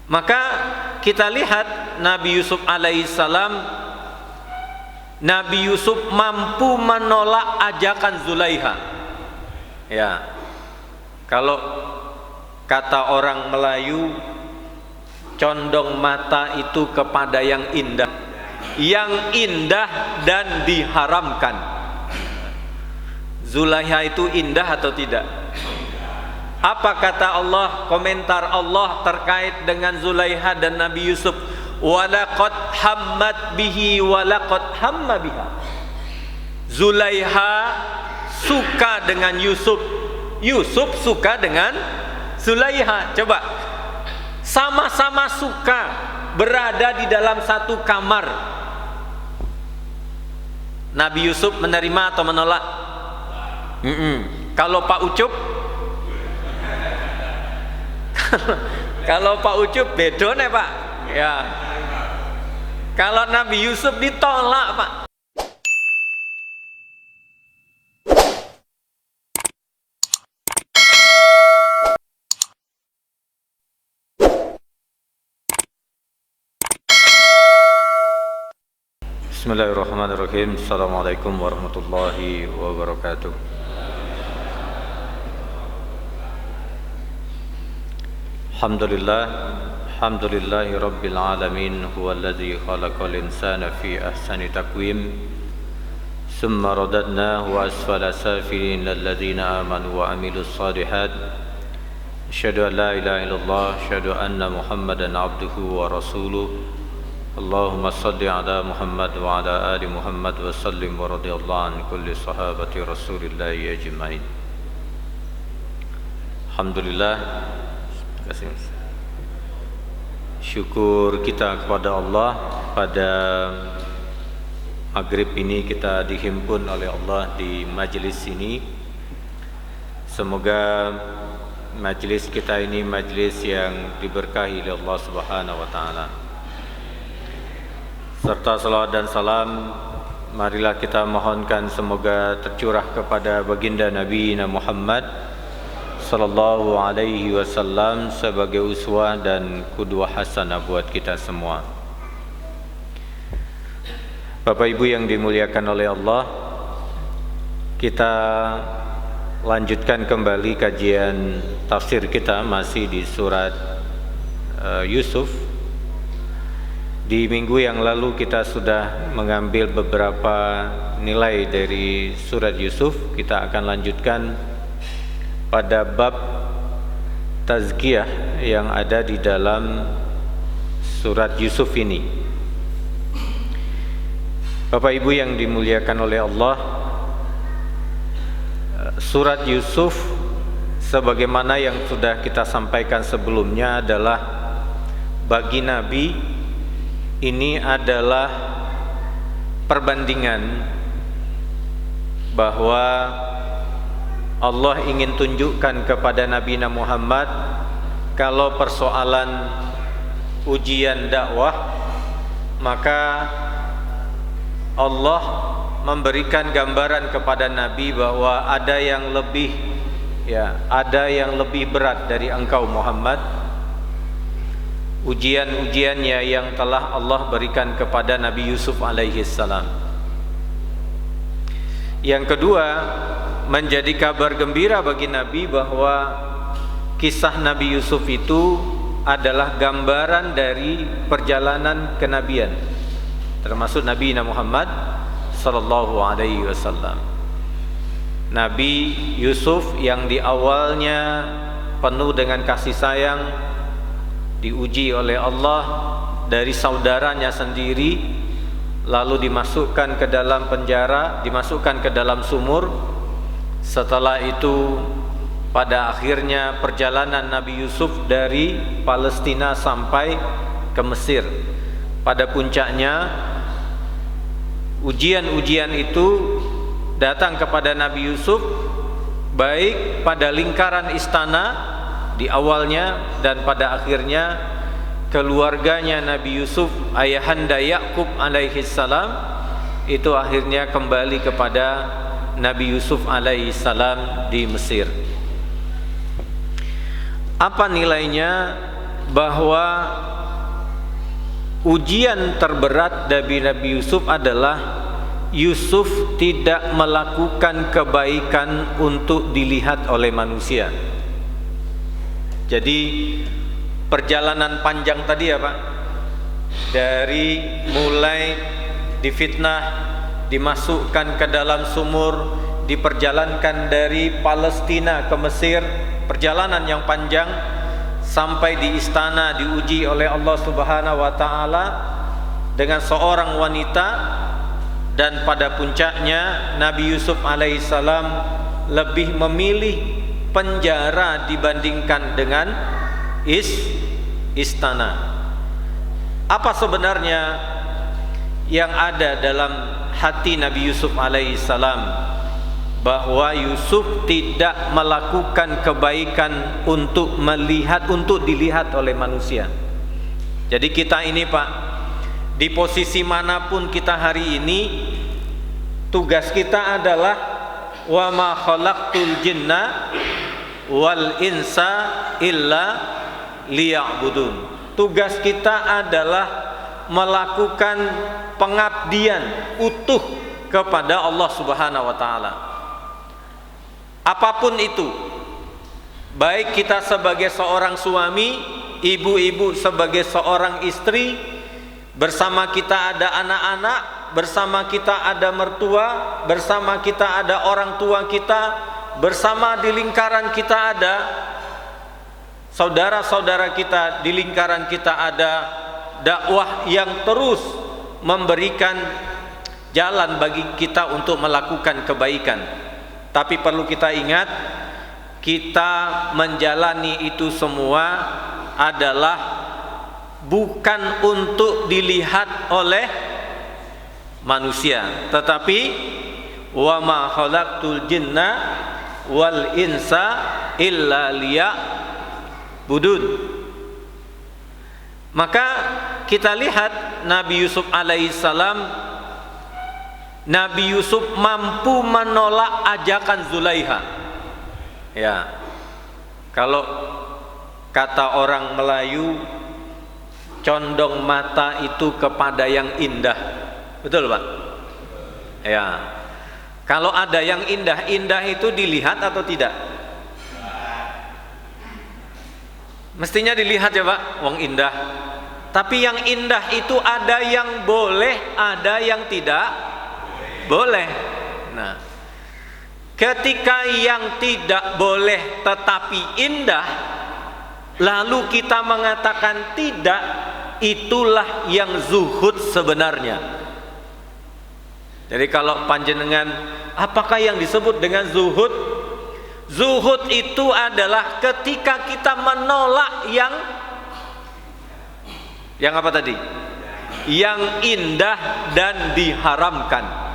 Maka kita lihat Nabi Yusuf alaihissalam, Nabi Yusuf mampu menolak ajakan Zulaiha. Ya, kalau kata orang Melayu, condong mata itu kepada yang indah dan diharamkan. Zulaiha itu indah atau tidak? Apa kata Allah, komentar Allah terkait dengan Zulaiha dan Nabi Yusuf? Walaqad hammat bihi walaqad hamma biha. Zulaiha suka dengan Yusuf, Yusuf suka dengan Zulaiha. Coba, sama-sama suka, berada di dalam satu kamar. Nabi Yusuf menerima atau menolak? Kalau Pak Ucup, kalau Pak Ucup beda nih Pak. Ya. Kalau Nabi Yusuf ditolak Pak. Bismillahirrahmanirrahim. Assalamualaikum warahmatullahi wabarakatuh. Alhamdulillahi rabbil alamin. Huwallazi khalaqal insana fi ahsani taqwim, summa radadnahu asfala safilin lilladzina amanu wa amilus shalihat. Asyhadu an la ilaha illallah, asyhadu anna Muhammadan abduhu wa rasuluh. Allahumma salli ala Muhammad wa ala ali Muhammad wa sallim wa radiyallahu an kulli sahabati Rasulillahi ajma'in. Alhamdulillah. Terima kasih. Syukur kita kepada Allah, pada maghrib ini kita dihimpun oleh Allah di majelis ini. Semoga majelis kita ini majelis yang diberkahi oleh Allah Subhanahu wa taala. Serta salawat dan salam marilah kita mohonkan semoga tercurah kepada baginda Nabi Muhammad sallallahu alaihi wasallam sebagai uswah dan qudwah hasanah buat kita semua. Bapak Ibu yang dimuliakan oleh Allah, kita lanjutkan kembali kajian tafsir kita masih di surat Yusuf. Di minggu yang lalu kita sudah mengambil beberapa nilai dari surat Yusuf. Kita akan lanjutkan pada bab tazkiyah yang ada di dalam surat Yusuf ini. Bapak Ibu yang dimuliakan oleh Allah, surat Yusuf sebagaimana yang sudah kita sampaikan sebelumnya adalah bagi Nabi ini adalah perbandingan bahwa Allah ingin tunjukkan kepada Nabi Muhammad kalau persoalan ujian dakwah, maka Allah memberikan gambaran kepada Nabi bahwa ada yang lebih berat dari engkau Muhammad. Ujian-ujiannya yang telah Allah berikan kepada Nabi Yusuf alaihissalam. Yang kedua, menjadi kabar gembira bagi Nabi bahwa kisah Nabi Yusuf itu adalah gambaran dari perjalanan kenabian, termasuk Nabi Muhammad sallallahu alaihi wasallam. Nabi Yusuf yang di awalnya penuh dengan kasih sayang, diuji oleh Allah dari saudaranya sendiri, lalu dimasukkan ke dalam penjara, dimasukkan ke dalam sumur. Setelah itu pada akhirnya perjalanan Nabi Yusuf dari Palestina sampai ke Mesir. Pada puncaknya ujian-ujian itu datang kepada Nabi Yusuf, baik pada lingkaran istana di awalnya dan pada akhirnya keluarganya Nabi Yusuf, ayahanda Yakub alaihissalam, itu akhirnya kembali kepada Nabi Yusuf alaihissalam di Mesir. Apa nilainya bahwa ujian terberat dari Nabi Yusuf adalah Yusuf tidak melakukan kebaikan untuk dilihat oleh manusia. Jadi perjalanan panjang tadi ya Pak, dari mulai difitnah, dimasukkan ke dalam sumur, diperjalankan dari Palestina ke Mesir, perjalanan yang panjang sampai di istana diuji oleh Allah Subhanahu wa taala dengan seorang wanita, dan pada puncaknya Nabi Yusuf alaihissalam lebih memilih penjara dibandingkan dengan istana. Apa sebenarnya yang ada dalam hati Nabi Yusuf alaihissalam, bahwa Yusuf tidak melakukan kebaikan untuk dilihat oleh manusia. Jadi kita ini Pak, di posisi manapun kita hari ini, tugas kita adalah wa ma khalaqtul jinna wal insa illa liya'budun. Tugas kita adalah melakukan pengabdian utuh kepada Allah Subhanahu wa taala. Apapun itu, baik kita sebagai seorang suami, ibu-ibu sebagai seorang istri, bersama kita ada anak-anak, bersama kita ada mertua, bersama kita ada orang tua kita, bersama di lingkaran kita ada saudara-saudara kita, di lingkaran kita ada dakwah yang terus memberikan jalan bagi kita untuk melakukan kebaikan. Tapi perlu kita ingat, kita menjalani itu semua adalah bukan untuk dilihat oleh manusia, tetapi wa ma khalaqtul jinna wal insa illa liya'budun. Maka kita lihat Nabi Yusuf alaihissalam, Nabi Yusuf mampu menolak ajakan Zulaiha. Ya, kalau kata orang Melayu, condong mata itu kepada yang indah. Betul Pak? Ya. Kalau ada yang indah, indah itu dilihat atau tidak? Mestinya dilihat ya Pak, wong indah. Tapi yang indah itu ada yang boleh, ada yang tidak boleh. Nah, ketika yang tidak boleh tetapi indah, lalu kita mengatakan tidak, itulah yang zuhud sebenarnya. Jadi kalau panjenengan, apakah yang disebut dengan zuhud? Zuhud itu adalah ketika kita menolak yang apa tadi? Yang indah dan diharamkan.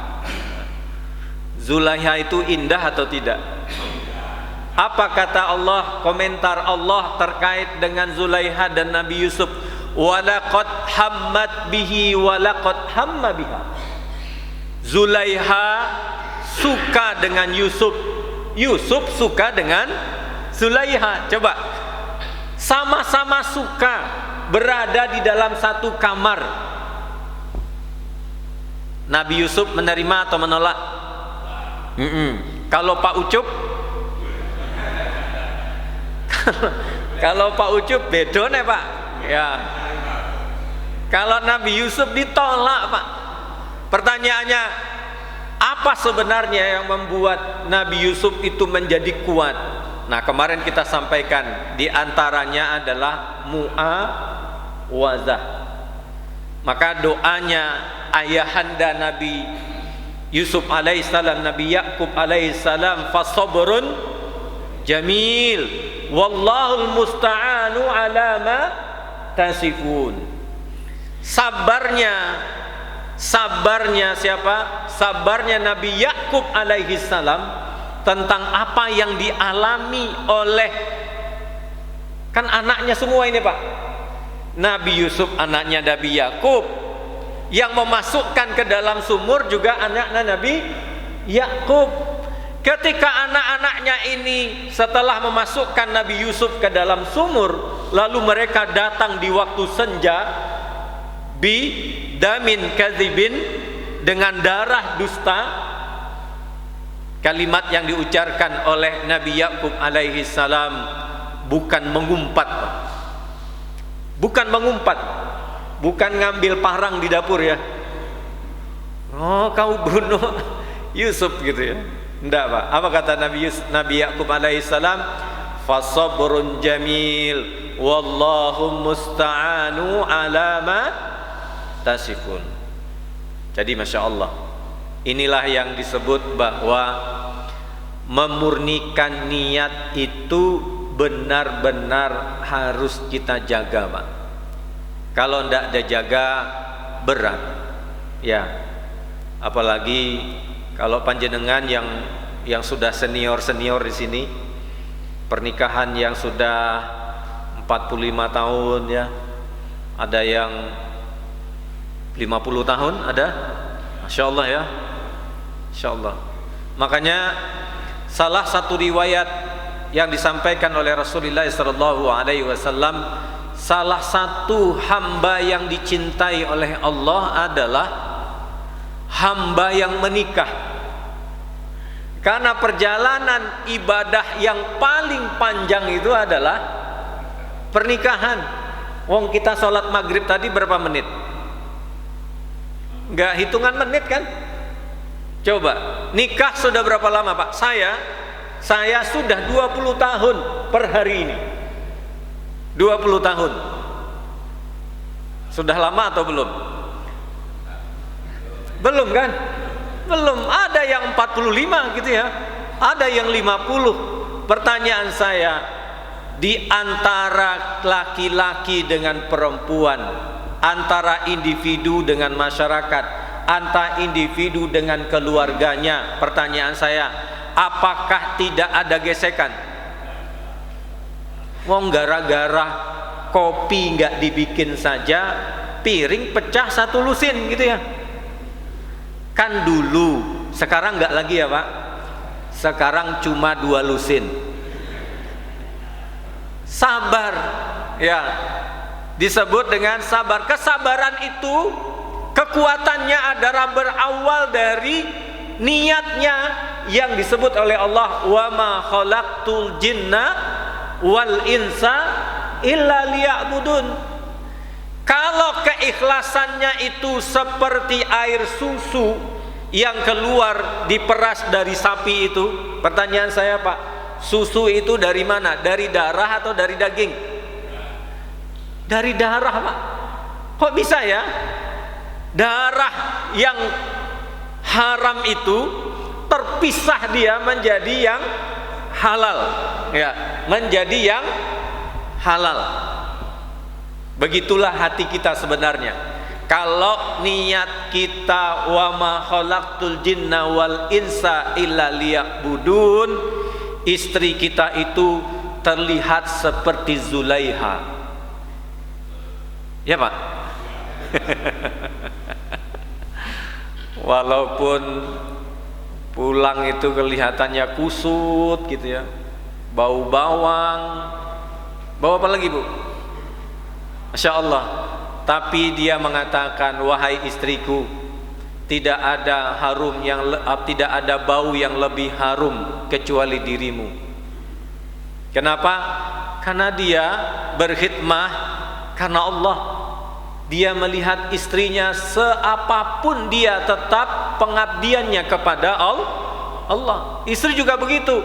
Zulaiha itu indah atau tidak? Apa kata Allah, komentar Allah terkait dengan Zulaiha dan Nabi Yusuf? Walaqad hammat bihi walaqad hamma biha. Zulaiha suka dengan Yusuf, Yusuf suka dengan Zulaiha. Coba, sama-sama suka, berada di dalam satu kamar. Nabi Yusuf menerima atau menolak? Kalau Pak Ucup, kalau Pak Ucup beda nih Pak. Ya. Kalau Nabi Yusuf ditolak Pak. Pertanyaannya, apa sebenarnya yang membuat Nabi Yusuf itu menjadi kuat? Nah, kemarin kita sampaikan, di antaranya adalah mu'awazah. Maka doanya ayahanda Nabi Yusuf alaihissalam, Nabi Yakub alaihissalam, fasabrun jamil wallahul musta'anu ala ma tasifun. Sabarnya siapa? Sabarnya Nabi Yakub alaihissalam tentang apa yang dialami oleh, kan anaknya semua ini Pak. Nabi Yusuf anaknya Nabi Yakub, yang memasukkan ke dalam sumur juga anaknya Nabi Yakub. Ketika anak-anaknya ini setelah memasukkan Nabi Yusuf ke dalam sumur, lalu mereka datang di waktu senja bi damin kadzibin, dengan darah dusta. Kalimat yang diucapkan oleh Nabi Yakub alaihi salam bukan mengumpat, bukan mengumpat, bukan ngambil parang di dapur ya. Oh, kau bunuh Yusuf gitu ya. Enggak, Pak. Apa kata Nabi Yakub alaihi salam? Fasabrun jamil wallahu musta'anu ala ma tasifun. Jadi Masya Allah, inilah yang disebut bahwa memurnikan niat itu benar-benar harus kita jaga, Pak. Kalau tidak ada jaga, berat ya. Apalagi kalau panjenengan yang sudah senior di sini, pernikahan yang sudah 45 tahun ya, ada yang 50 tahun ada, Masya Allah ya, Masya Allah. Makanya salah satu riwayat yang disampaikan oleh Rasulullah SAW, salah satu hamba yang dicintai oleh Allah adalah hamba yang menikah. Karena perjalanan ibadah yang paling panjang itu adalah pernikahan. Wong kita sholat maghrib tadi berapa menit? Enggak hitungan menit kan? Coba, nikah sudah berapa lama, Pak? Saya sudah 20 tahun per hari ini. 20 tahun. Sudah lama atau belum? Belum kan? Belum. Ada yang 45 gitu ya, ada yang 50. Pertanyaan saya, di antara laki-laki dengan perempuan, antara individu dengan masyarakat, antara individu dengan keluarganya, pertanyaan saya, apakah tidak ada gesekan? Wong gara-gara kopi nggak dibikin saja piring pecah satu lusin gitu ya. Kan dulu, sekarang nggak lagi ya Pak. Sekarang cuma 2 lusin. Sabar ya, disebut dengan sabar. Kesabaran itu kekuatannya adalah berawal dari niatnya yang disebut oleh Allah, wa ma khalaqtul jinna wal insa illa liya'budun. Kalau keikhlasannya itu seperti air susu yang keluar diperas dari sapi itu, pertanyaan saya Pak, susu itu dari mana? Dari darah atau dari daging? Dari darah Pak. Kok bisa ya? Darah yang haram itu terpisah dia menjadi yang halal ya, menjadi yang halal. Begitulah hati kita sebenarnya. Kalau niat kita wa ma khalaqtul jinna wal insa illa liya'budun, istri kita itu terlihat seperti Zulaiha. Ya Pak. Walaupun pulang itu kelihatannya kusut gitu ya, bau bawang, bau apa lagi Bu? Masya Allah. Tapi dia mengatakan, wahai istriku, tidak ada tidak ada bau yang lebih harum kecuali dirimu. Kenapa? Karena dia berkhidmah karena Allah. Dia melihat istrinya, seapapun dia tetap pengabdiannya kepada Allah. Istri juga begitu.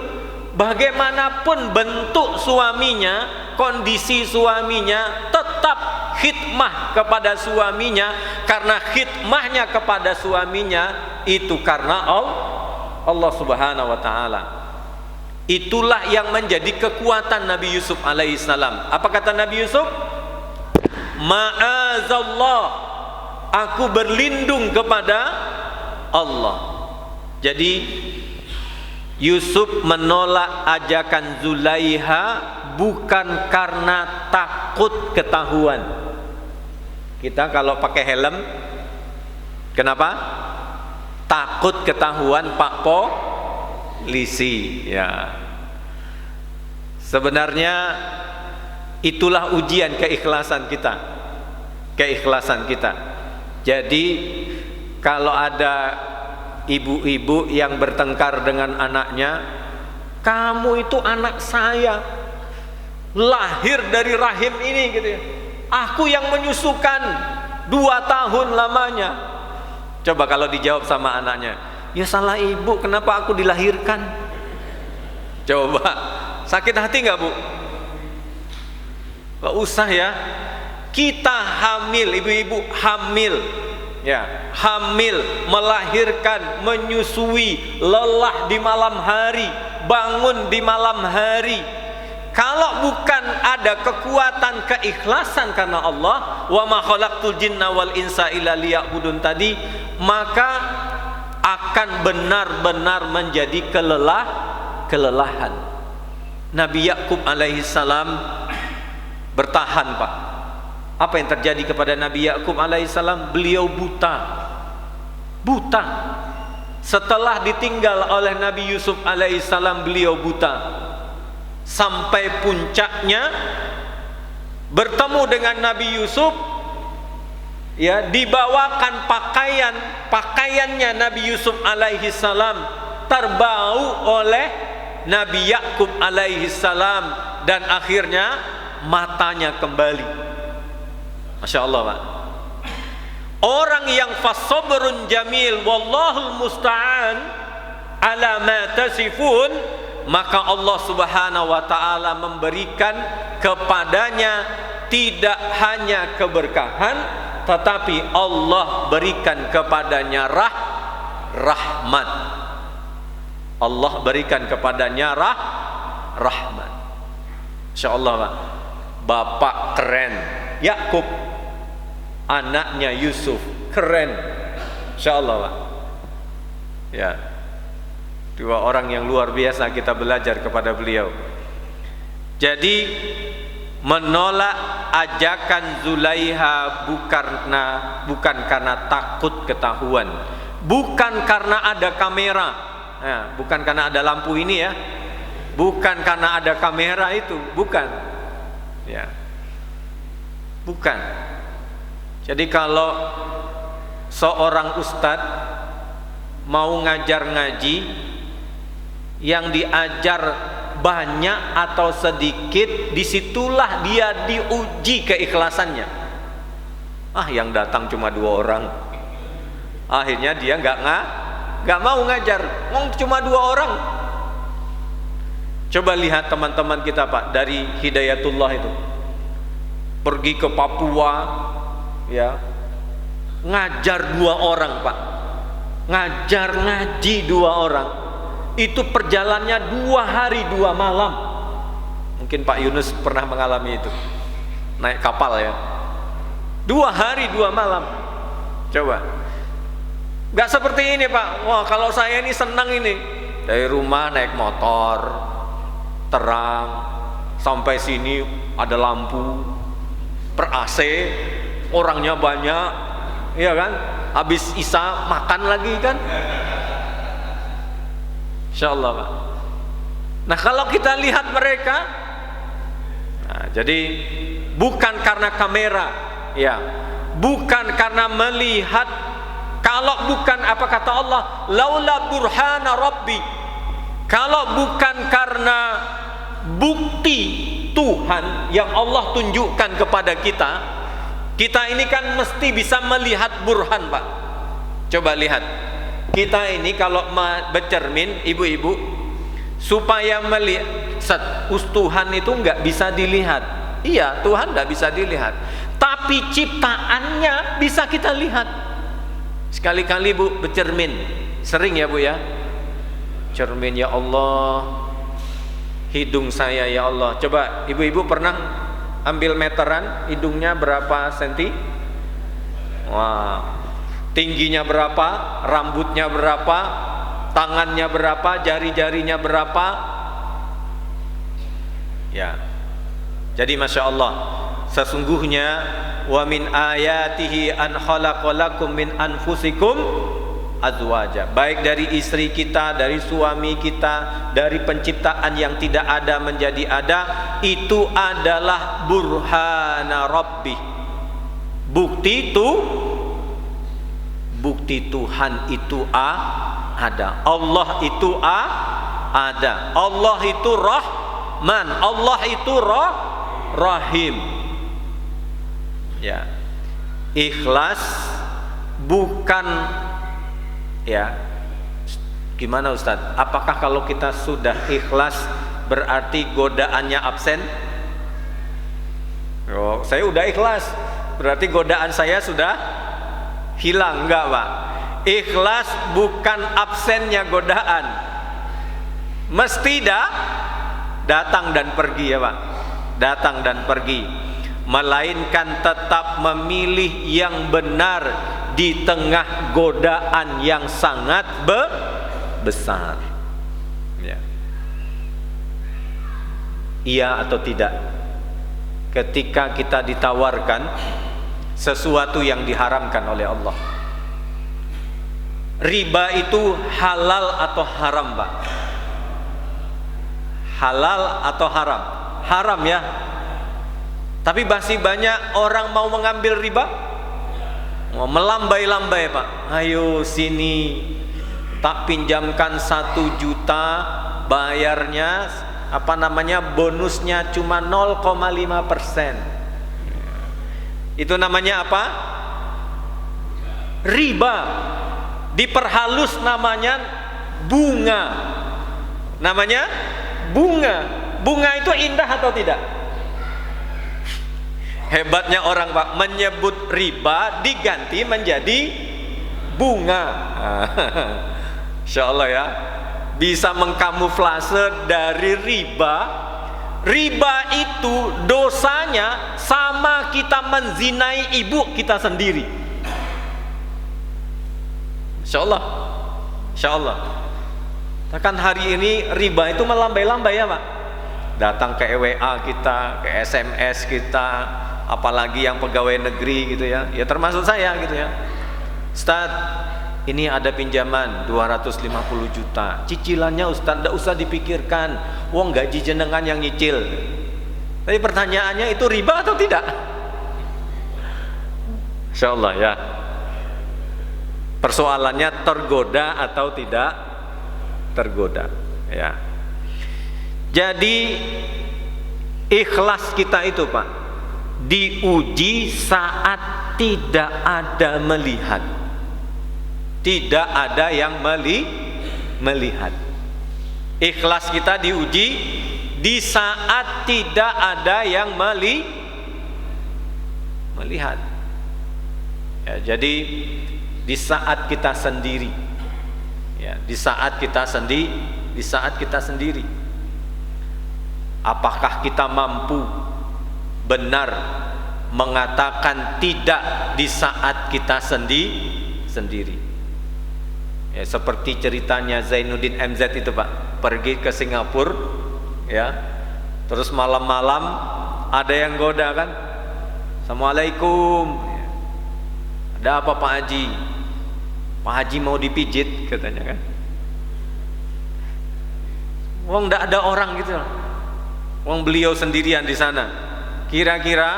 Bagaimanapun bentuk suaminya, kondisi suaminya, tetap khidmah kepada suaminya, karena khidmahnya kepada suaminya itu karena Allah Subhanahu wa taala. Itulah yang menjadi kekuatan Nabi Yusuf alaihissalam. Apa kata Nabi Yusuf? Ma'azallah, aku berlindung kepada Allah. Jadi Yusuf menolak ajakan Zulaiha bukan karena takut ketahuan. Kita kalau pakai helm, kenapa? Takut ketahuan Pak Polisi ya. Sebenarnya Itulah ujian keikhlasan kita. Keikhlasan kita. Jadi kalau ada ibu-ibu yang bertengkar dengan anaknya, kamu itu anak saya, lahir dari rahim ini gitu ya. Aku yang menyusukan 2 tahun lamanya. Coba kalau dijawab sama anaknya, ya salah ibu, kenapa aku dilahirkan? Coba, sakit hati nggak bu? Gak usah ya. Kita hamil, ibu-ibu hamil, ya, hamil, melahirkan, menyusui, lelah di malam hari, bangun di malam hari. Kalau bukan ada kekuatan keikhlasan karena Allah, wa ma khalaqtul jinna wal insa illa liya'budun tadi, maka akan benar-benar menjadi kelelahan. Nabi Yakub alaihi salam bertahan, Pak. Apa yang terjadi kepada Nabi Yakub alaihissalam? Beliau buta. Setelah ditinggal oleh Nabi Yusuf alaihissalam, beliau buta. Sampai puncaknya bertemu dengan Nabi Yusuf, ya, dibawakan pakaiannya Nabi Yusuf alaihissalam terbau oleh Nabi Yakub alaihissalam, dan akhirnya matanya kembali. Masya Allah, Pak. Orang yang fasabrun jamil wallahul musta'an ala ma tasifun, maka Allah subhanahu wa ta'ala memberikan kepadanya tidak hanya keberkahan, tetapi Allah berikan kepadanya rahmat. Allah berikan kepadanya rahmat. Masya Allah, Pak. Bapak keren, Yakub, anaknya Yusuf keren, Insya Allah, Pak. Ya, 2 orang yang luar biasa, kita belajar kepada beliau. Jadi menolak ajakan Zulaiha bukan karena takut ketahuan, bukan karena ada kamera, ya, bukan karena ada lampu ini ya, bukan karena ada kamera itu, bukan. Ya, bukan. Jadi kalau seorang ustadz mau ngajar ngaji, yang diajar banyak atau sedikit, disitulah dia diuji keikhlasannya. Yang datang cuma 2 orang, akhirnya dia nggak mau ngajar. Cuma 2 orang. Coba lihat teman-teman kita, Pak, dari Hidayatullah itu pergi ke Papua, ya, ngajar 2 orang, Pak. Ngajar ngaji 2 orang. Itu perjalanannya 2 hari 2 malam. Mungkin Pak Yunus pernah mengalami itu, naik kapal ya, 2 hari 2 malam. Coba, nggak seperti ini, Pak. Wah, kalau saya ini senang ini, dari rumah naik motor terang sampai sini, ada lampu, per AC, orangnya banyak, iya kan? Habis Isya makan lagi kan? Insya Allah, Pak. Nah, kalau kita lihat mereka, jadi bukan karena kamera, ya, bukan karena melihat. Kalau bukan, apa kata Allah, laula burhana rabbi, kalau bukan karena bukti Tuhan yang Allah tunjukkan kepada kita, kita ini kan mesti bisa melihat burhan, Pak. Coba lihat, kita ini kalau bercermin, ibu-ibu, supaya melihat Tuhan itu nggak bisa dilihat. Iya, Tuhan nggak bisa dilihat, tapi ciptaannya bisa kita lihat. Sekali-kali, Bu, bercermin, sering ya, Bu, ya, cermin, ya Allah, hidung saya, ya Allah. Coba ibu-ibu pernah ambil meteran, hidungnya berapa senti? Wah, tingginya berapa, rambutnya berapa, tangannya berapa, jari-jarinya berapa, ya. Jadi Masya Allah, sesungguhnya wa min ayatihi an khalaqalakum min anfusikum azwaja, baik dari istri kita, dari suami kita, dari penciptaan yang tidak ada menjadi ada, itu adalah burhana rabbi. Bukti Tuhan itu ada. Allah itu ada. Allah itu Rahman, Allah itu Rahim. Ya. Ikhlas bukan, ya, gimana Ustaz? Apakah kalau kita sudah ikhlas berarti godaannya absen? Oh, saya udah ikhlas, berarti godaan saya sudah hilang? Enggak, Pak. Ikhlas bukan absennya godaan, mesti datang dan pergi, ya Pak. Datang dan pergi, melainkan tetap memilih yang benar di tengah godaan yang sangat besar. Ya. Iya atau tidak? Ketika kita ditawarkan sesuatu yang diharamkan oleh Allah, riba itu halal atau haram, Pak? Halal atau haram? Haram, ya. Tapi masih banyak orang mau mengambil riba, melambai-lambai, Pak. Ayo sini, tak pinjamkan 1 juta, bayarnya bonusnya cuma 0,5%. Itu namanya apa? Riba. Diperhalus namanya bunga. Namanya bunga. Bunga itu indah atau tidak? Hebatnya orang, Pak, menyebut riba diganti menjadi bunga. Insya Allah, ya, bisa mengkamuflase dari riba. Riba itu dosanya sama kita menzinai ibu kita sendiri. Insya Allah, Insya Allah. Kan hari ini riba itu melambai-lambai, ya Pak. Datang ke WA kita, ke SMS kita, apalagi yang pegawai negeri gitu ya, ya termasuk saya gitu ya. Ustaz, ini ada pinjaman 250 juta, cicilannya Ustaz tidak usah dipikirkan, wong gaji jenengan yang nyicil. Tapi pertanyaannya, itu riba atau tidak? Insya Allah, ya. Persoalannya tergoda atau tidak tergoda, ya. Jadi ikhlas kita itu, Pak, diuji saat tidak ada melihat, tidak ada yang melihat. Ikhlas kita diuji di saat tidak ada yang melihat. Ya, jadi di saat kita sendiri, ya, di saat kita sendiri, apakah kita mampu benar mengatakan tidak di saat kita sendiri? Ya, seperti ceritanya Zainuddin MZ itu, Pak, pergi ke Singapura, ya, terus malam-malam ada yang goda kan, Assalamualaikum, ya. Ada apa Pak Haji? Pak Haji mau dipijit katanya kan. Wong ndak ada orang gitu, wong beliau sendirian di sana. Kira-kira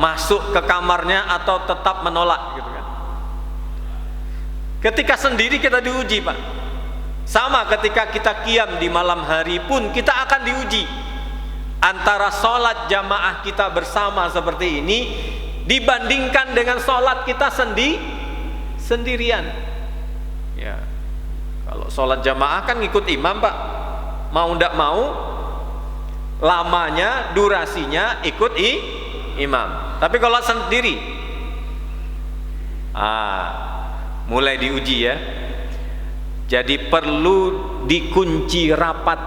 masuk ke kamarnya atau tetap menolak gitu kan. Ketika sendiri kita diuji, Pak. Sama ketika kita qiyam di malam hari pun kita akan diuji. Antara sholat jamaah kita bersama seperti ini dibandingkan dengan sholat kita sendirian. Ya. Kalau sholat jamaah kan ngikut imam, Pak. Mau ndak mau, lamanya, durasinya ikut imam. Tapi kalau sendiri, mulai diuji, ya. Jadi perlu dikunci rapat.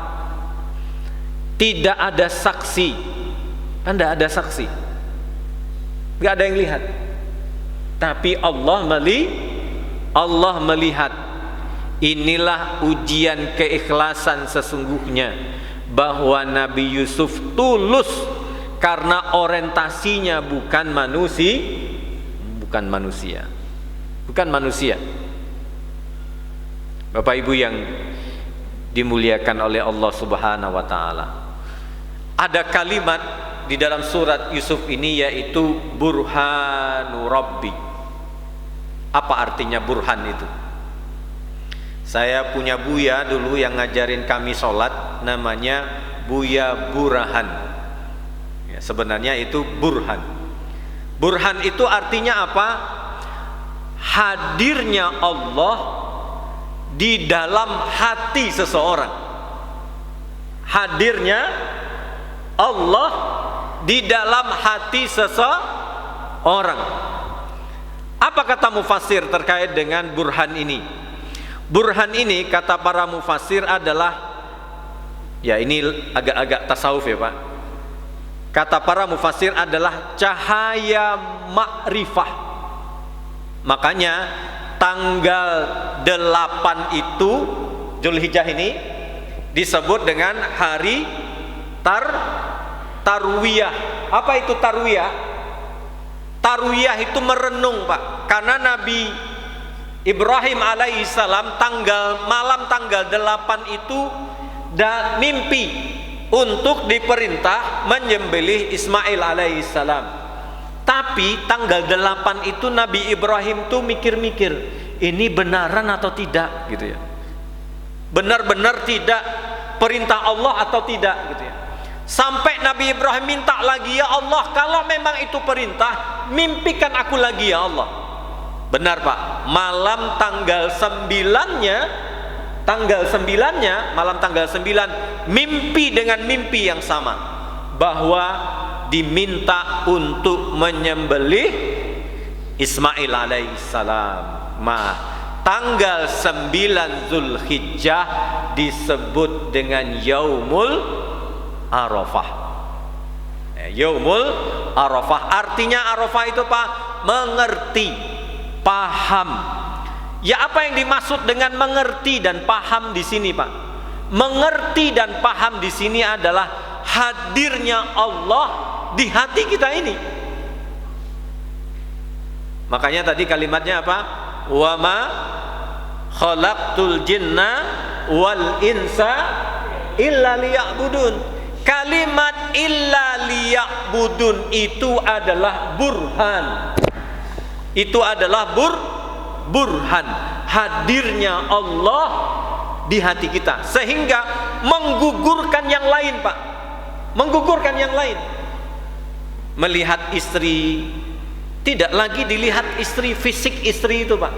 Tidak ada saksi. Kan tidak ada saksi, nggak ada yang lihat. Tapi Allah melihat. Inilah ujian keikhlasan sesungguhnya, bahwa Nabi Yusuf tulus karena orientasinya bukan manusia. Bapak Ibu yang dimuliakan oleh Allah Subhanahu wa taala. Ada kalimat di dalam surat Yusuf ini yaitu burhanu rabbi. Apa artinya burhan itu? Saya punya buya dulu yang ngajarin kami sholat, namanya Buya Burahan. Ya, sebenarnya itu burhan. Burhan itu artinya apa? Hadirnya Allah di dalam hati seseorang. Hadirnya Allah di dalam hati seseorang. Apa kata mufassir terkait dengan burhan ini? Burhan ini kata para mufassir adalah, ya ini agak-agak tasawuf ya Pak. Kata para mufassir adalah cahaya ma'rifah. Makanya tanggal 8 itu Dzulhijjah ini disebut dengan hari Tarwiyah. Apa itu Tarwiyah? Tarwiyah itu merenung Pak. Karena Nabi Ibrahim alaihissalam malam tanggal 8 itu mimpi untuk diperintah menyembelih Ismail alaihissalam. Tapi tanggal 8 itu Nabi Ibrahim tuh mikir-mikir, ini benaran atau tidak gitu ya. Benar-benar tidak perintah Allah atau tidak gitu ya. Sampai Nabi Ibrahim minta lagi, ya Allah, kalau memang itu perintah, mimpikan aku lagi ya Allah. Benar Pak, malam tanggal 9-nya, malam tanggal 9 mimpi dengan mimpi yang sama, bahwa diminta untuk menyembelih Ismail alaihissalam. Tanggal 9 Dzulhijjah disebut dengan Yaumul Arafah. Yaumul Arafah artinya Arafah itu Pak, mengerti, paham. Ya, apa yang dimaksud dengan mengerti dan paham di sini Pak? Mengerti dan paham di sini adalah hadirnya Allah di hati kita ini. Makanya tadi kalimatnya apa? Wa ma khalaqtul jinna wal insa illa liya'budun. Kalimat illa liya'budun itu adalah burhan. Itu adalah burhan hadirnya Allah di hati kita, sehingga menggugurkan yang lain Pak. Menggugurkan yang lain. Melihat istri, tidak lagi dilihat istri, fisik istri itu Pak,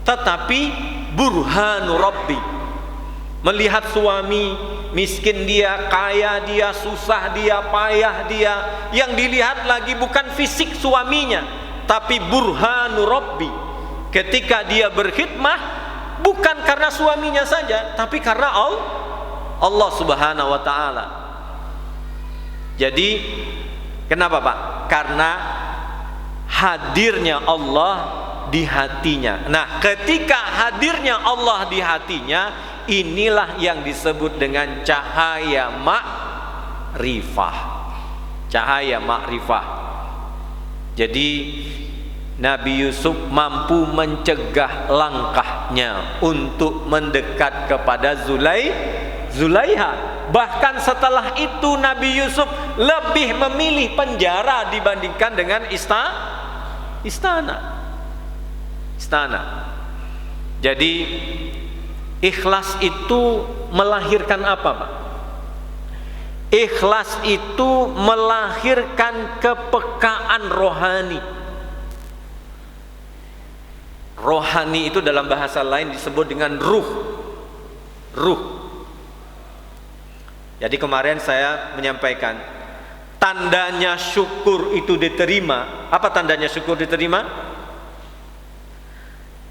tetapi burhanu rabbi. Melihat suami, miskin dia, kaya dia, susah dia, payah dia, yang dilihat lagi bukan fisik suaminya, tapi burhanu rabbi. Ketika dia berkhidmah bukan karena suaminya saja, tapi karena Allah Subhanahu wa taala. Jadi kenapa Pak? Karena hadirnya Allah di hatinya. Nah, ketika hadirnya Allah di hatinya, inilah yang disebut dengan cahaya ma'rifah. Cahaya ma'rifah. Jadi Nabi Yusuf mampu mencegah langkahnya untuk mendekat kepada Zulaiha. Bahkan setelah itu Nabi Yusuf lebih memilih penjara dibandingkan dengan istana. Jadi ikhlas itu melahirkan apa Pak? Ikhlas itu melahirkan kepekaan rohani. Rohani itu dalam bahasa lain disebut dengan ruh. Jadi kemarin saya menyampaikan tandanya syukur itu diterima. Apa tandanya syukur diterima?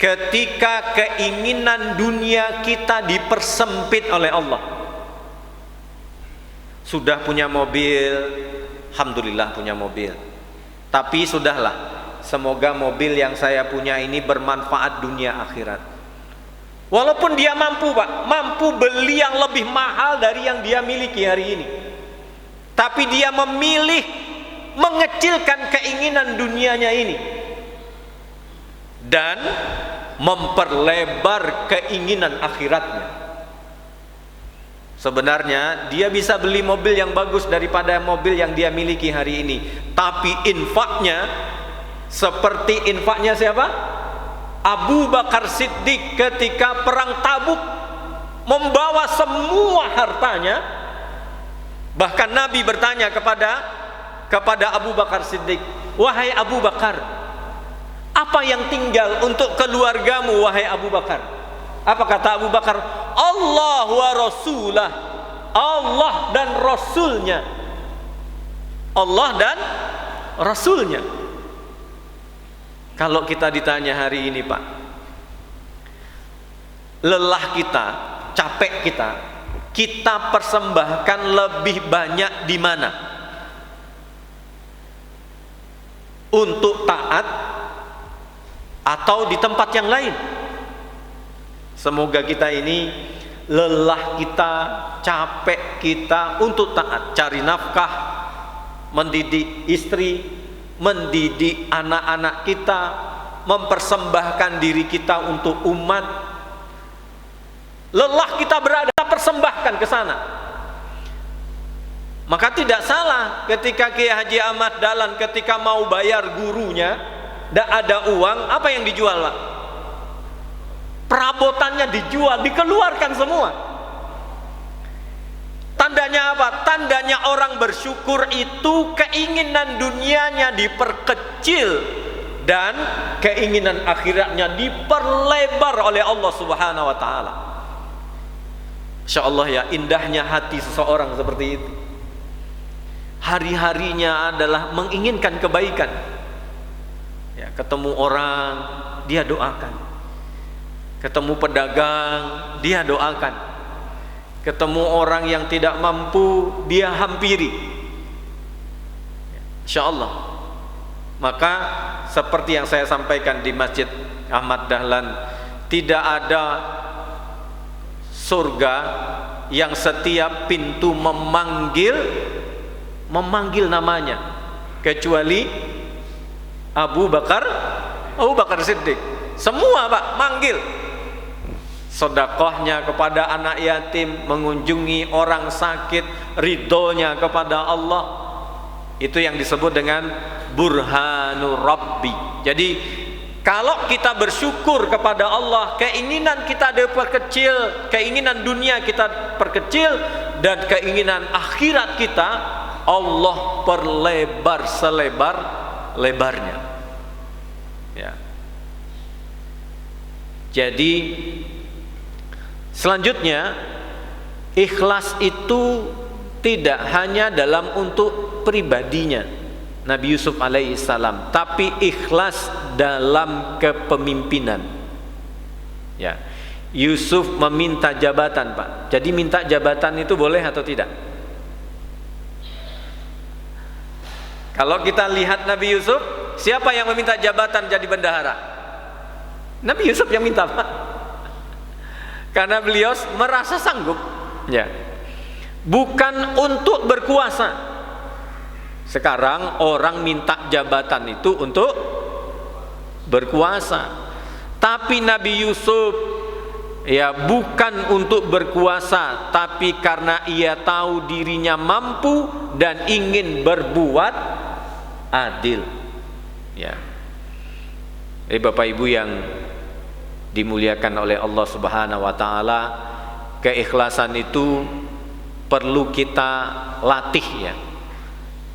Ketika keinginan dunia kita dipersempit oleh Allah. Sudah punya mobil, alhamdulillah punya mobil. Tapi sudahlah, semoga mobil yang saya punya ini bermanfaat dunia akhirat. Walaupun dia mampu Pak, mampu beli yang lebih mahal dari yang dia miliki hari ini, tapi dia memilih mengecilkan keinginan dunianya ini. Dan memperlebar keinginan akhiratnya. Sebenarnya dia bisa beli mobil yang bagus daripada mobil yang dia miliki hari ini, tapi infaknya seperti infaknya siapa? Abu Bakar Siddiq ketika perang Tabuk, membawa semua hartanya. Bahkan Nabi bertanya kepada Abu Bakar Siddiq, "Wahai Abu Bakar, apa yang tinggal untuk keluargamu wahai Abu Bakar?" Apa kata Abu Bakar? "Allah wa Rasulah." Allah dan Rasulnya. Allah dan Rasulnya. Kalau kita ditanya hari ini, Pak, lelah kita, capek kita persembahkan lebih banyak di mana? Untuk taat atau di tempat yang lain? Semoga kita ini, lelah kita, capek kita untuk taat, cari nafkah, mendidik istri, mendidik anak-anak kita, mempersembahkan diri kita untuk umat. Lelah kita berada, kita persembahkan ke sana. Maka tidak salah ketika Kiai Haji Ahmad Dahlan ketika mau bayar gurunya, tidak ada uang, apa yang dijual, Pak? Perabotannya dijual, dikeluarkan semua. Tandanya apa? Tandanya orang bersyukur itu keinginan dunianya diperkecil dan keinginan akhiratnya diperlebar oleh Allah Subhanahu wa taala. Insyaallah ya, indahnya hati seseorang seperti itu. Hari-harinya adalah menginginkan kebaikan. Ya, ketemu orang, dia doakan. Ketemu pedagang, dia doakan. Ketemu orang yang tidak mampu, dia hampiri. Insyaallah. Maka seperti yang saya sampaikan di Masjid Ahmad Dahlan, tidak ada surga yang setiap pintu memanggil namanya, kecuali Abu Bakar Siddiq. Semua, Pak, manggil. Sedekahnya kepada anak yatim, mengunjungi orang sakit, ridhonya kepada Allah, itu yang disebut dengan burhanur rabbi. Jadi kalau kita bersyukur kepada Allah, keinginan kita diperkecil, keinginan dunia kita perkecil, dan keinginan akhirat kita Allah perlebar selebar-lebarnya. Ya. Jadi selanjutnya, ikhlas itu tidak hanya dalam untuk pribadinya Nabi Yusuf alaihissalam, tapi ikhlas dalam kepemimpinan. Ya, Yusuf meminta jabatan, Pak. Jadi minta jabatan itu boleh atau tidak? Kalau kita lihat Nabi Yusuf, siapa yang meminta jabatan jadi bendahara? Nabi Yusuf yang minta, Pak. Karena beliau merasa sanggup, ya, bukan untuk berkuasa. Sekarang orang minta jabatan itu untuk berkuasa, tapi Nabi Yusuf, ya, bukan untuk berkuasa, tapi karena ia tahu dirinya mampu dan ingin berbuat adil. Ya, Bapak Ibu yang dimuliakan oleh Allah Subhanahu wa taala, keikhlasan itu perlu kita latih, ya.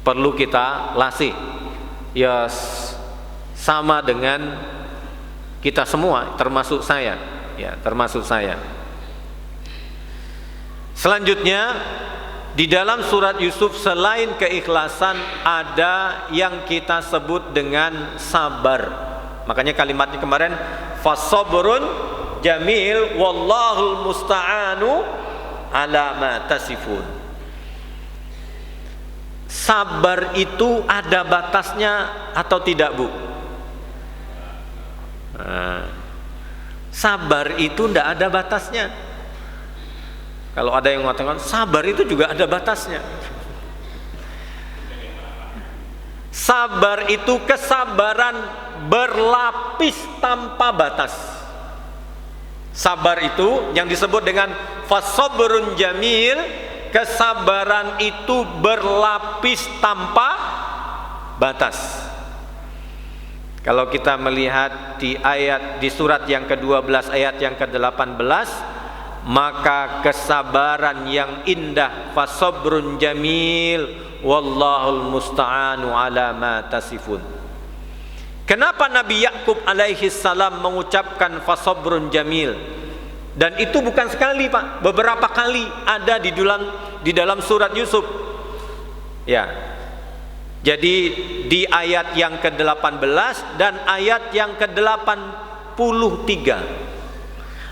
Perlu kita latih. Ya, sama dengan kita semua, termasuk saya, ya, termasuk saya. Selanjutnya, di dalam surat Yusuf selain keikhlasan ada yang kita sebut dengan sabar. Makanya kalimatnya kemarin, fasabrun jamil wallahul musta'anu ala ma tasifun. Sabar itu ada batasnya atau tidak, Bu? Sabar itu tidak ada batasnya. Kalau ada yang mengatakan sabar itu juga ada batasnya. Sabar itu kesabaran berlapis tanpa batas. Sabar itu yang disebut dengan fasabrun jamil, kesabaran itu berlapis tanpa batas. Kalau kita melihat di surat yang ke-12 ayat yang ke-18, maka kesabaran yang indah, fasabrun jamil wallahul musta'anu ala ma tasifun. Kenapa Nabi Yakub alaihi salam mengucapkan fasabrun jamil? Dan itu bukan sekali, Pak, beberapa kali ada di dalam surat Yusuf. Ya. Jadi di ayat yang ke-18 dan ayat yang ke-83.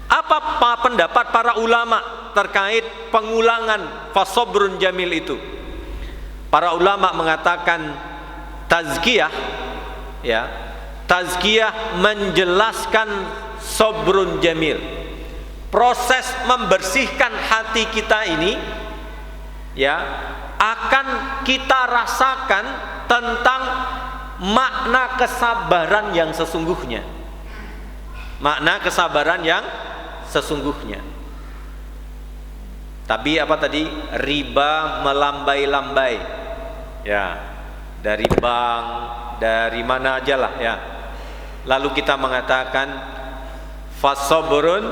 Apa pendapat para ulama terkait pengulangan fasabrun jamil itu? Para ulama mengatakan tazkiyah, ya, tazkiyah menjelaskan sabrun jamil. Proses membersihkan hati kita ini, ya, akan kita rasakan tentang makna kesabaran yang sesungguhnya. Makna kesabaran yang sesungguhnya. Tapi apa tadi? Riba melambai-lambai. Ya, dari bank, dari mana aja lah, ya. Lalu kita mengatakan fasabrun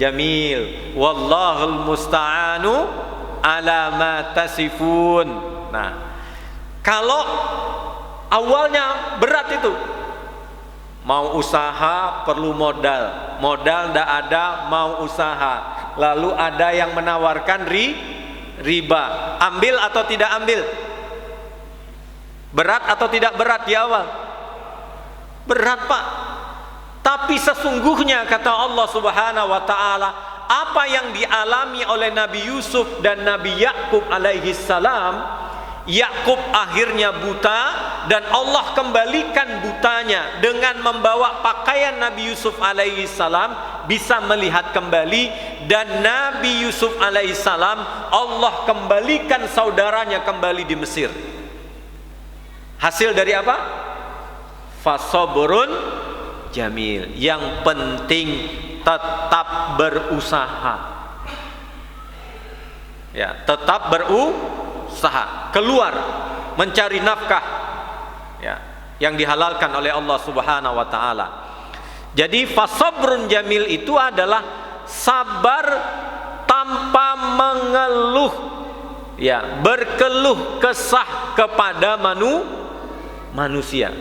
jamil wallahul musta'anu ala ma tasifun. Nah, kalau awalnya berat itu, mau usaha perlu modal, modal ndak ada, mau usaha, lalu ada yang menawarkan riba, ambil atau tidak ambil? Berat atau tidak berat di awal? Berat, Pak. Tapi sesungguhnya kata Allah Subhanahu wa taala, apa yang dialami oleh Nabi Yusuf dan Nabi Yakub alaihi salam, Yakub akhirnya buta dan Allah kembalikan butanya dengan membawa pakaian Nabi Yusuf alaihi salam, bisa melihat kembali, dan Nabi Yusuf alaihi salam Allah kembalikan saudaranya kembali di Mesir. Hasil dari apa? Fasabrun jamil. Yang penting tetap berusaha, ya, tetap berusaha, keluar mencari nafkah, ya, yang dihalalkan oleh Allah Subhanahu wa taala. Jadi fasabrun jamil itu adalah sabar tanpa mengeluh, ya, berkeluh kesah kepada manusia.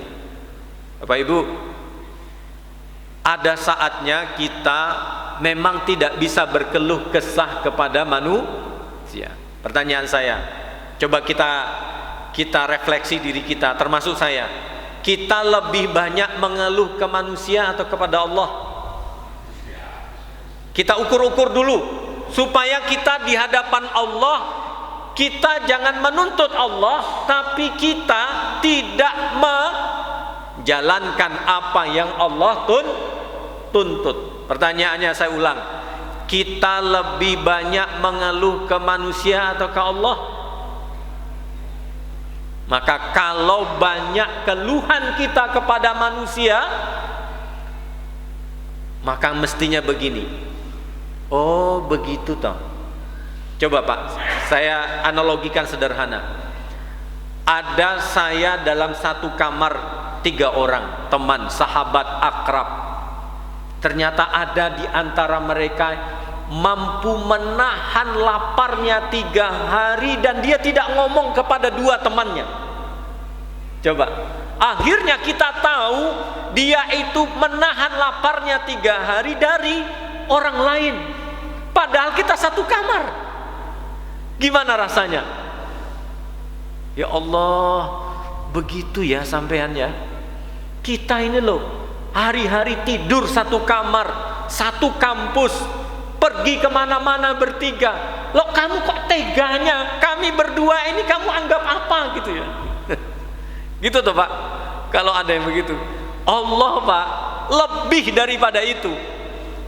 Bapak Ibu, ada saatnya kita memang tidak bisa berkeluh kesah kepada manusia. Pertanyaan saya, coba kita refleksi diri kita, termasuk saya. Kita lebih banyak mengeluh ke manusia atau kepada Allah? Kita ukur-ukur dulu supaya kita di hadapan Allah, kita jangan menuntut Allah, tapi kita tidak menjalankan apa yang Allah tuntut. Pertanyaannya saya ulang, kita lebih banyak mengeluh ke manusia atau ke Allah? Maka kalau banyak keluhan kita kepada manusia, maka mestinya begini. Oh begitu toh. Coba Pak, saya analogikan sederhana. Ada saya dalam satu kamar 3 orang, teman, sahabat, akrab. Ternyata ada di antara mereka mampu menahan laparnya 3 hari dan dia tidak ngomong kepada 2 temannya. Coba, akhirnya kita tahu dia itu menahan laparnya 3 hari dari orang lain, padahal kita satu kamar. Gimana rasanya? Ya Allah, begitu ya sampean ya. Kita ini loh, hari-hari tidur satu kamar, satu kampus, pergi kemana-mana bertiga. Loh kamu kok teganya, kami berdua ini kamu anggap apa gitu ya? Gitu tuh Pak, kalau ada yang begitu. Allah Pak, lebih daripada itu.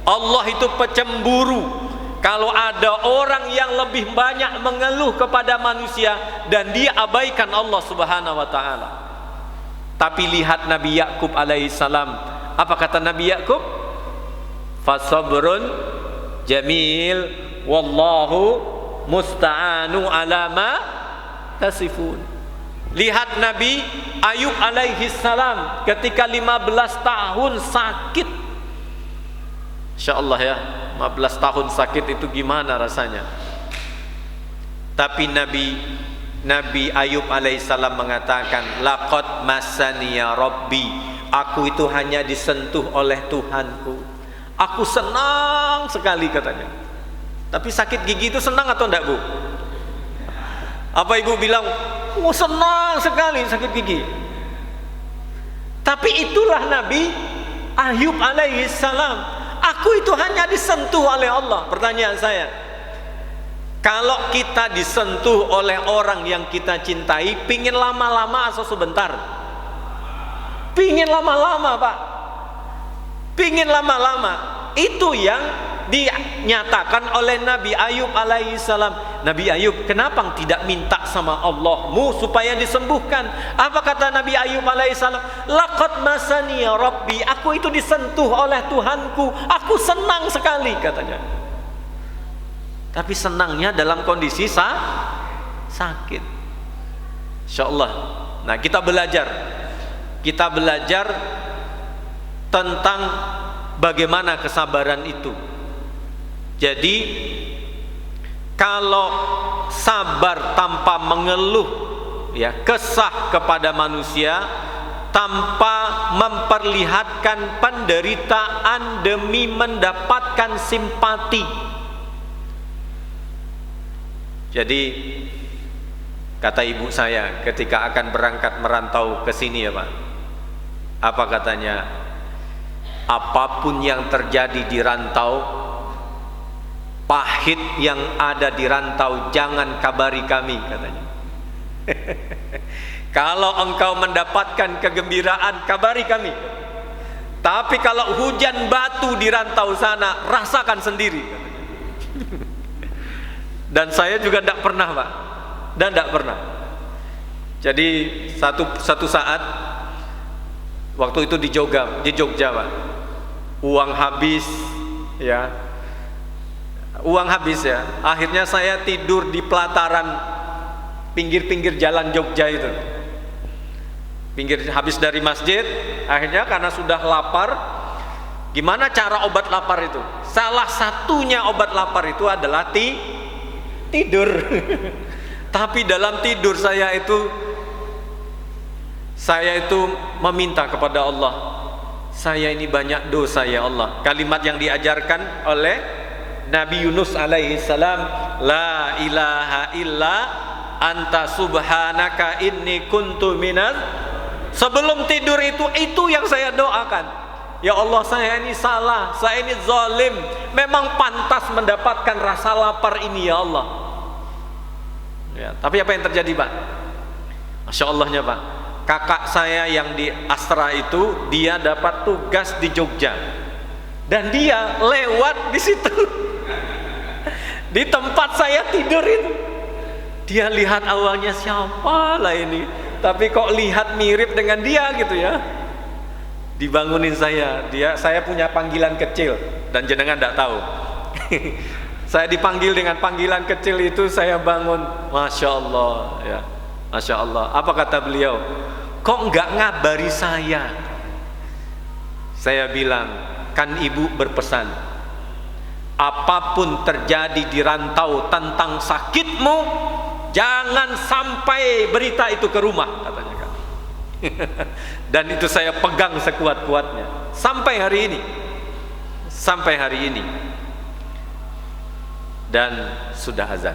Allah itu pecemburu. Kalau ada orang yang lebih banyak mengeluh kepada manusia dan dia abaikan Allah Subhanahu wa taala. Tapi lihat Nabi Yakub alaihissalam, apa kata Nabi Yakub? fasabrun jamil wallahu musta'anu ala ma tasifun. Lihat Nabi Ayub alaihi salam ketika 15 tahun sakit. Insyaallah ya, 15 tahun sakit itu gimana rasanya. Tapi Nabi Ayub alaihissalam mengatakan, laqad massaniya rabbi, aku itu hanya disentuh oleh Tuhanku, aku senang sekali katanya. Tapi sakit gigi itu senang atau enggak, Bu? Apa Ibu bilang, oh senang sekali sakit gigi? Tapi itulah Nabi Ayub alaihissalam, aku itu hanya disentuh oleh Allah. Pertanyaan saya, kalau kita disentuh oleh orang yang kita cintai, pingin lama-lama atau sebentar? Pingin lama-lama, Pak. Pingin lama-lama. Itu yang dinyatakan oleh Nabi Ayub alaihissalam. Nabi Ayub, kenapa tidak minta sama Allahmu supaya disembuhkan? Apa kata Nabi Ayub alaihissalam? Laqad masaniya rabbi, aku itu disentuh oleh Tuhanku, aku senang sekali katanya. Tapi senangnya dalam kondisi sakit. Insyaallah. Nah, kita belajar tentang bagaimana kesabaran itu. Jadi kalau sabar tanpa mengeluh, ya, kesah kepada manusia, tanpa memperlihatkan penderitaan demi mendapatkan simpati. Jadi kata ibu saya ketika akan berangkat merantau ke sini, ya Pak, apa katanya? Apapun yang terjadi di rantau, pahit yang ada di rantau, jangan kabari kami katanya. Kalau engkau mendapatkan kegembiraan, kabari kami. Tapi kalau hujan batu di rantau sana, rasakan sendiri katanya. Dan saya juga tidak pernah, Pak, dan tidak pernah. Jadi satu saat waktu itu di Jogja, Pak, uang habis ya. Akhirnya saya tidur di pelataran pinggir-pinggir jalan Jogja itu. Habis dari masjid, akhirnya karena sudah lapar, gimana cara obat lapar itu? Salah satunya obat lapar itu adalah tidur. Tapi dalam tidur saya itu meminta kepada Allah, saya ini banyak dosa ya Allah. Kalimat yang diajarkan oleh Nabi Yunus alaihi salam, la ilaha illa anta subhanaka inni kuntu minaz. Sebelum tidur itu yang saya doakan. Ya Allah, saya ini salah, saya ini zalim, memang pantas mendapatkan rasa lapar ini ya Allah. Ya, tapi apa yang terjadi, Pak? Masya Allahnya, Pak, kakak saya yang di Astra itu, dia dapat tugas di Jogja dan dia lewat di situ di tempat saya tidur itu. Dia lihat awalnya siapa lah ini, tapi kok lihat mirip dengan dia gitu ya. Dibangunin saya punya panggilan kecil dan jenengan tidak tahu. Saya dipanggil dengan panggilan kecil itu, saya bangun, Masya Allah ya, Masya Allah. Apa kata beliau? Kok nggak ngabari saya? Saya bilang, kan ibu berpesan, apapun terjadi di rantau tentang sakitmu, jangan sampai berita itu ke rumah, katanya kan. Dan itu saya pegang sekuat-kuatnya sampai hari ini. Dan sudah azan.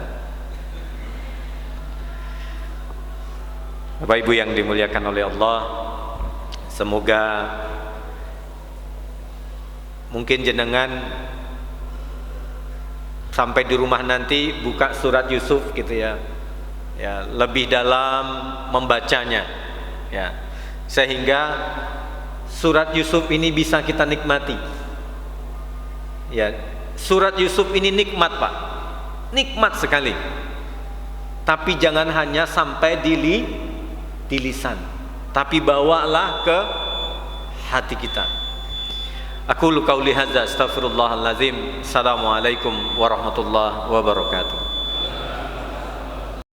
Bapak Ibu yang dimuliakan oleh Allah, semoga mungkin jenengan sampai di rumah nanti buka surat Yusuf gitu ya, lebih dalam membacanya ya, sehingga surat Yusuf ini bisa kita nikmati ya. Surat Yusuf ini nikmat, Pak, nikmat sekali. Tapi jangan hanya sampai di lisan, tapi bawalah ke hati kita. Aku qauli hadza astaghfirullahalazim. Assalamualaikum warahmatullahi wabarakatuh.